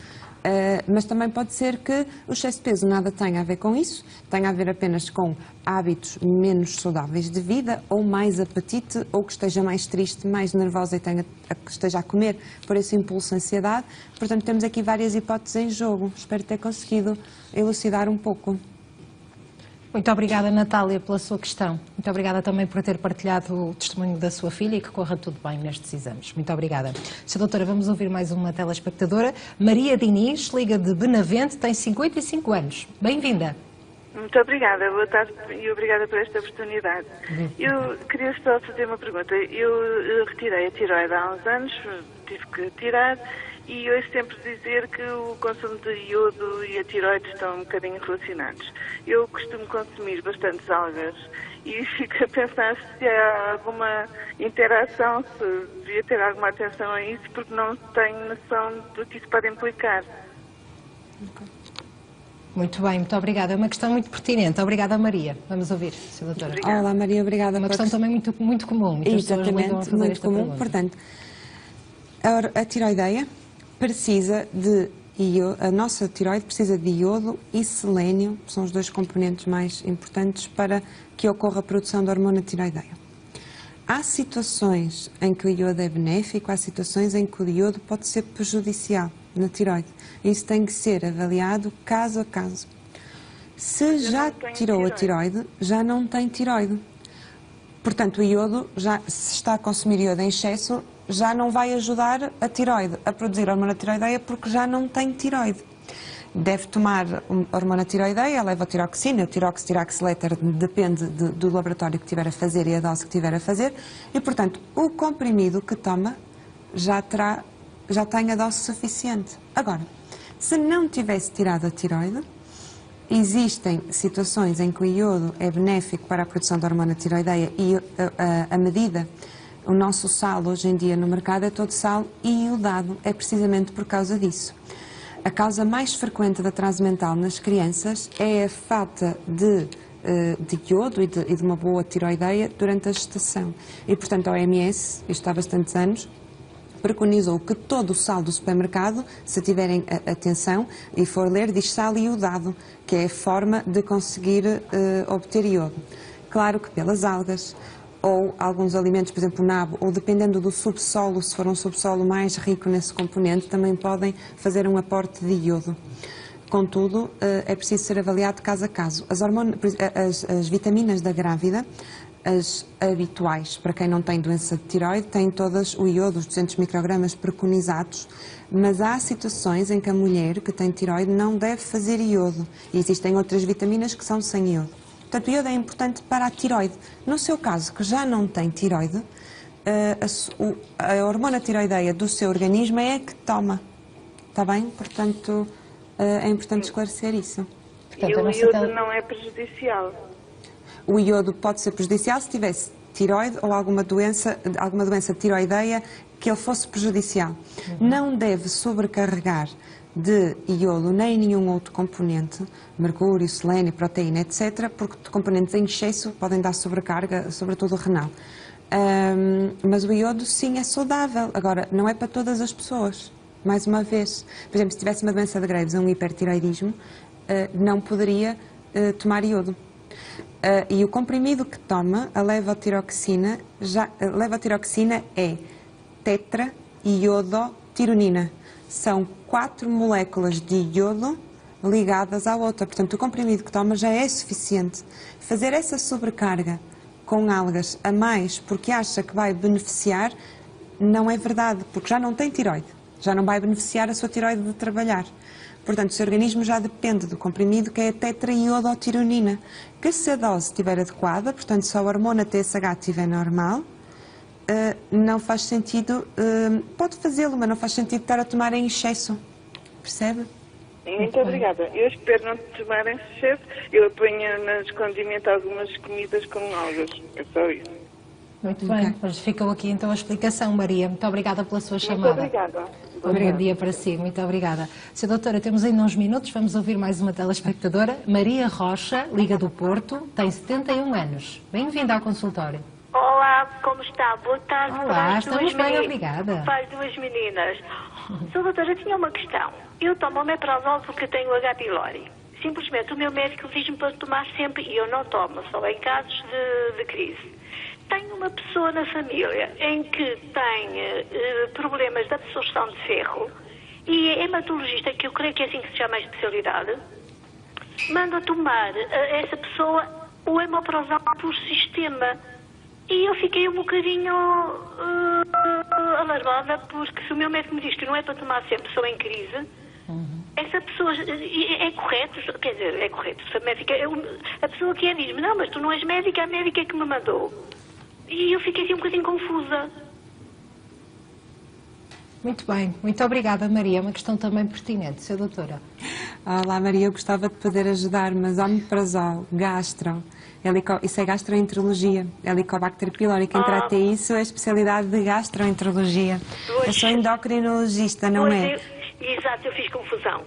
Mas também pode ser que o excesso de peso nada tenha a ver com isso, tenha a ver apenas com hábitos menos saudáveis de vida, ou mais apetite, ou que esteja mais triste, mais nervosa e esteja a comer por esse impulso de ansiedade. Portanto, temos aqui várias hipóteses em jogo. Espero ter conseguido elucidar um pouco. Muito obrigada, Natália, pela sua questão. Muito obrigada também por ter partilhado o testemunho da sua filha e que corra tudo bem nestes exames. Muito obrigada. Sra. Doutora, vamos ouvir mais uma telespectadora. Maria Diniz, liga de Benavente, tem 55 anos. Bem-vinda. Muito obrigada, boa tarde e obrigada por esta oportunidade. Eu queria só fazer uma pergunta. Eu retirei a tiroide há uns anos, tive que tirar, e ouço sempre dizer que o consumo de iodo e a tiroide estão um bocadinho relacionados. Eu costumo consumir bastantes algas e fico a pensar se há alguma interação, se devia ter alguma atenção a isso, porque não tenho noção do que isso pode implicar. Muito bem, muito obrigada. É uma questão muito pertinente. Obrigada, Maria. Vamos ouvir, Sra. Doutora. Obrigada. Olá, Maria, obrigada. É uma questão também muito comum. Exatamente, muito comum. Portanto, a tiroideia precisa de iodo, a nossa tiroide precisa de iodo e selênio, são os dois componentes mais importantes para que ocorra a produção da hormona tiroideia. Há situações em que o iodo é benéfico, há situações em que o iodo pode ser prejudicial na tiroide. Isso tem que ser avaliado caso a caso. Se já tirou a tiroide, já não tem tiroide. Portanto, o iodo, se está a consumir iodo em excesso, já não vai ajudar a tiroide a produzir a hormona tiroideia porque já não tem tiroide. Deve tomar a hormona tiroideia, leva a tiroxina, o tirox, tiraxleter, depende do laboratório que estiver a fazer e a dose que estiver a fazer, e, portanto, o comprimido que toma já tem a dose suficiente. Agora, se não tivesse tirado a tiroide, existem situações em que o iodo é benéfico para a produção da hormona tiroideia e a medida, o nosso sal hoje em dia no mercado é todo sal iodado, é precisamente por causa disso. A causa mais frequente de atraso mental nas crianças é a falta de iodo e de uma boa tiroideia durante a gestação. E, portanto, a OMS, isto há bastantes anos, preconizou que todo o sal do supermercado, se tiverem atenção e for ler, diz sal iodado, que é a forma de conseguir obter iodo. Claro que pelas algas, ou alguns alimentos, por exemplo o nabo, ou dependendo do subsolo, se for um subsolo mais rico nesse componente, também podem fazer um aporte de iodo. Contudo, é preciso ser avaliado caso a caso. As vitaminas da grávida, as habituais, para quem não tem doença de tiroide, têm todas o iodo, os 200 microgramas preconizados, mas há situações em que a mulher que tem tiroide não deve fazer iodo. E existem outras vitaminas que são sem iodo. Portanto, o iodo é importante para a tiroide. No seu caso, que já não tem tiroide, a hormona tiroideia do seu organismo é a que toma. Está bem? Portanto, é importante esclarecer isso. Portanto, e o iodo não é prejudicial? O iodo pode ser prejudicial se tivesse tiroide ou alguma doença tiroideia que ele fosse prejudicial. Não deve sobrecarregar de iodo nem nenhum outro componente, mercúrio, selênio, proteína, etc., porque componentes em excesso podem dar sobrecarga, sobretudo renal. Mas o iodo sim é saudável, agora não é para todas as pessoas, mais uma vez. Por exemplo, se tivesse uma doença de Graves, um hipertiroidismo, não poderia tomar iodo. E o comprimido que toma, a levotiroxina, é tetraiodotironina. São 4 moléculas de iodo ligadas à outra. Portanto, o comprimido que toma já é suficiente. Fazer essa sobrecarga com algas a mais porque acha que vai beneficiar, não é verdade, porque já não tem tiroide. Já não vai beneficiar a sua tiroide de trabalhar. Portanto, o seu organismo já depende do comprimido que é a tetraiodotironina, que se a dose estiver adequada, portanto, se a hormona TSH estiver normal, não faz sentido, pode fazê-lo, mas não faz sentido estar a tomar em excesso, percebe? Muito obrigada. Eu espero não tomar em excesso. Eu apanho no escondimento algumas comidas com algas. É só isso. Muito bem, mas ficou aqui então a explicação, Maria. Muito obrigada pela sua chamada. Muito obrigada. Um bom dia para si, muito obrigada. Sra. Doutora, temos ainda uns minutos, vamos ouvir mais uma telespectadora. Maria Rocha, Liga do Porto, tem 71 anos. Bem-vinda ao consultório. Olá, como está? Boa tarde. Olá, estamos bem, obrigada. Para as duas meninas. Sra. Doutora, eu tinha uma questão. Eu tomo omeprazol porque tenho H. pylori. Simplesmente o meu médico diz-me para tomar sempre e eu não tomo, só em casos de crise. Tenho uma pessoa na família em que tem problemas de absorção de ferro e é hematologista, que eu creio que é assim que se chama a especialidade, manda tomar essa pessoa o omeprazol por sistema. E eu fiquei um bocadinho alarmada, porque se o meu médico me diz que não é para tomar sempre, sou em crise, essa pessoa é correto, quer dizer, é correto, se a médica, a pessoa que é diz-me, não, mas tu não és médica, a médica é que me mandou. E eu fiquei assim um bocadinho confusa. Muito bem, muito obrigada, Maria. É uma questão também pertinente, Sra. Doutora. Olá, Maria, eu gostava de poder ajudar, mas omeprazol, gastro, isso é gastroenterologia, Helicobacter pylori. Quem trata isso é a especialidade de gastroenterologia. Eu sou endocrinologista, não é? Exato, eu fiz confusão.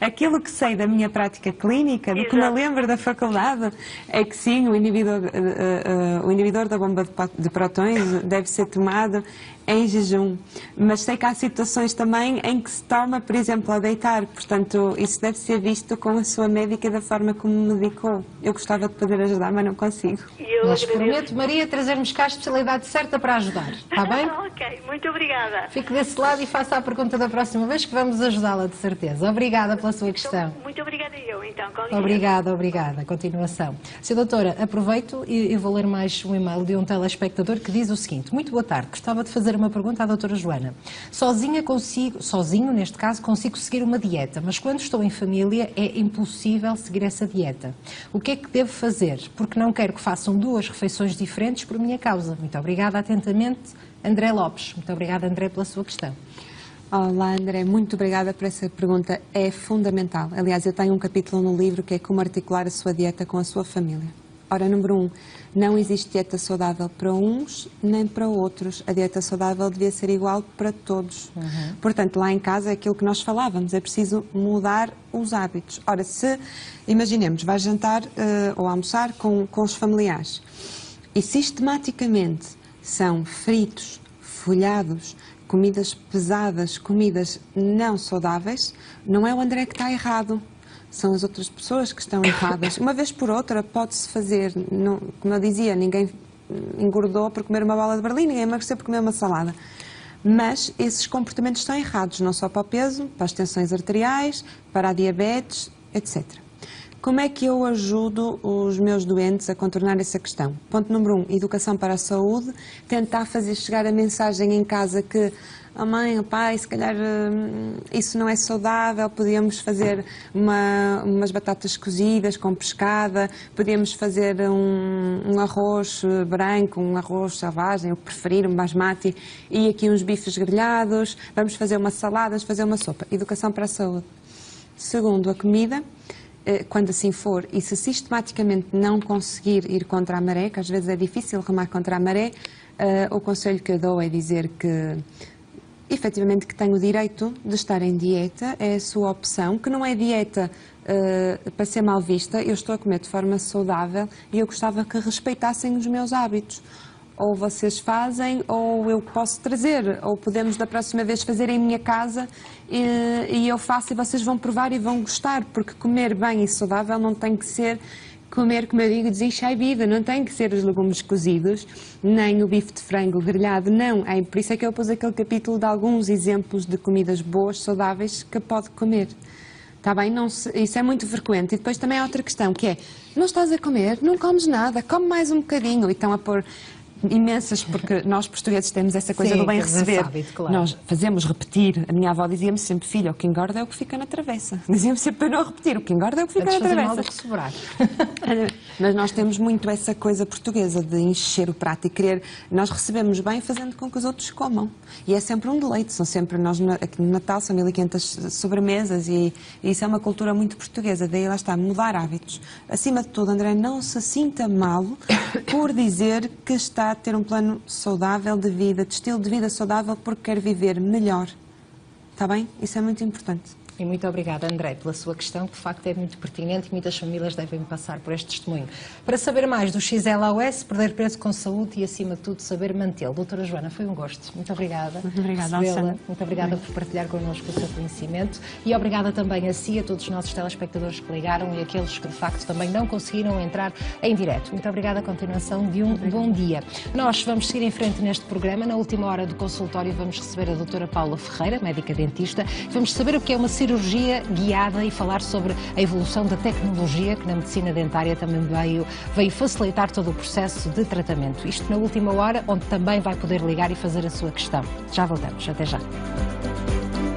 Aquilo que sei da minha prática clínica, do que me lembro da faculdade, é que sim, o inibidor da bomba de prótons deve ser tomado em jejum. Mas sei que há situações também em que se toma, por exemplo, ao deitar. Portanto, isso deve ser visto com a sua médica da forma como me medicou. Eu gostava de poder ajudar, mas não consigo. Mas prometo, Maria, trazermos cá a especialidade certa para ajudar. Está bem? Ok, muito obrigada. Fique desse lado e faça a pergunta da próxima vez que vamos ajudá-la, de certeza. Obrigada pela sua questão. Muito obrigada eu, então. Com licença. Obrigada. Continuação. Sra. Doutora, aproveito e vou ler mais um e-mail de um telespectador que diz o seguinte. Muito boa tarde. Gostava de fazer uma pergunta à doutora Joana. Sozinho neste caso, consigo seguir uma dieta, mas quando estou em família é impossível seguir essa dieta. O que é que devo fazer? Porque não quero que façam 2 refeições diferentes por minha causa. Muito obrigada, atentamente, André Lopes. Muito obrigada, André, pela sua questão. Olá, André, muito obrigada por essa pergunta. É fundamental. Aliás, eu tenho um capítulo no livro que é como articular a sua dieta com a sua família. Ora, número 1, não existe dieta saudável para uns nem para outros. A dieta saudável devia ser igual para todos. Portanto, lá em casa é aquilo que nós falávamos, é preciso mudar os hábitos. Ora, se, imaginemos, vai jantar ou almoçar com os familiares e sistematicamente são fritos, folhados, comidas pesadas, comidas não saudáveis, não é o André que está errado. São as outras pessoas que estão erradas. Uma vez por outra pode-se fazer, como eu dizia, ninguém engordou por comer uma bola de Berlim, ninguém emagreceu por comer uma salada. Mas esses comportamentos estão errados, não só para o peso, para as tensões arteriais, para a diabetes, etc. Como é que eu ajudo os meus doentes a contornar essa questão? Ponto número 1, educação para a saúde, tentar fazer chegar a mensagem em casa que a mãe, o pai, se calhar isso não é saudável, podíamos fazer umas batatas cozidas com pescada, podíamos fazer um arroz branco, um arroz selvagem, o que preferir, um basmati, e aqui uns bifes grelhados, vamos fazer uma salada, vamos fazer uma sopa. Educação para a saúde. Segundo, a comida. quando assim for, e se sistematicamente não conseguir ir contra a maré, que às vezes é difícil remar contra a maré, o conselho que eu dou é dizer que efetivamente que tem o direito de estar em dieta, é a sua opção, que não é dieta para ser mal vista, eu estou a comer de forma saudável e eu gostava que respeitassem os meus hábitos. Ou vocês fazem, ou eu posso trazer, ou podemos da próxima vez fazer em minha casa e eu faço e vocês vão provar e vão gostar, porque comer bem e saudável não tem que ser comer, como eu digo, desinchar a vida, não tem que ser os legumes cozidos, nem o bife de frango grelhado, não. Por isso é que eu pus aquele capítulo de alguns exemplos de comidas boas, saudáveis, que pode comer. Está bem? Isso é muito frequente. E depois também há outra questão, que é, não estás a comer, não comes nada, come mais um bocadinho. E estão a pôr imensas, porque nós portugueses temos essa coisa do bem receber. Hábito, claro. Nós fazemos repetir. A minha avó dizia-me sempre, filha, o que engorda é o que fica na travessa. Dizia-me sempre para não repetir, o que engorda é o que fica na travessa. Mal do que sobrar. Mas nós temos muito essa coisa portuguesa de encher o prato e querer. Nós recebemos bem fazendo com que os outros comam. E é sempre um deleite. São sempre, nós aqui no Natal são 1500 sobremesas e isso é uma cultura muito portuguesa. Daí lá está, mudar hábitos. Acima de tudo, André, não se sinta mal por dizer que está a ter um plano saudável de vida, de estilo de vida saudável, porque quer viver melhor. Está bem? Isso é muito importante. E muito obrigada, André, pela sua questão, que de facto é muito pertinente e muitas famílias devem passar por este testemunho. Para saber mais do XLAOS, perder peso com saúde e, acima de tudo, saber mantê-lo. Doutora Joana, foi um gosto. Muito obrigada. Muito obrigada, Alexandra. Muito obrigada por partilhar connosco o seu conhecimento e obrigada também a si, a todos os nossos telespectadores que ligaram e aqueles que, de facto, também não conseguiram entrar em direto. Muito obrigada. A continuação de um bom dia. Nós vamos seguir em frente neste programa. Na última hora do consultório vamos receber a doutora Paula Ferreira, médica dentista. Vamos saber o que é uma cirurgia guiada e falar sobre a evolução da tecnologia que na medicina dentária também veio facilitar todo o processo de tratamento. Isto na última hora, onde também vai poder ligar e fazer a sua questão. Já voltamos. Até já.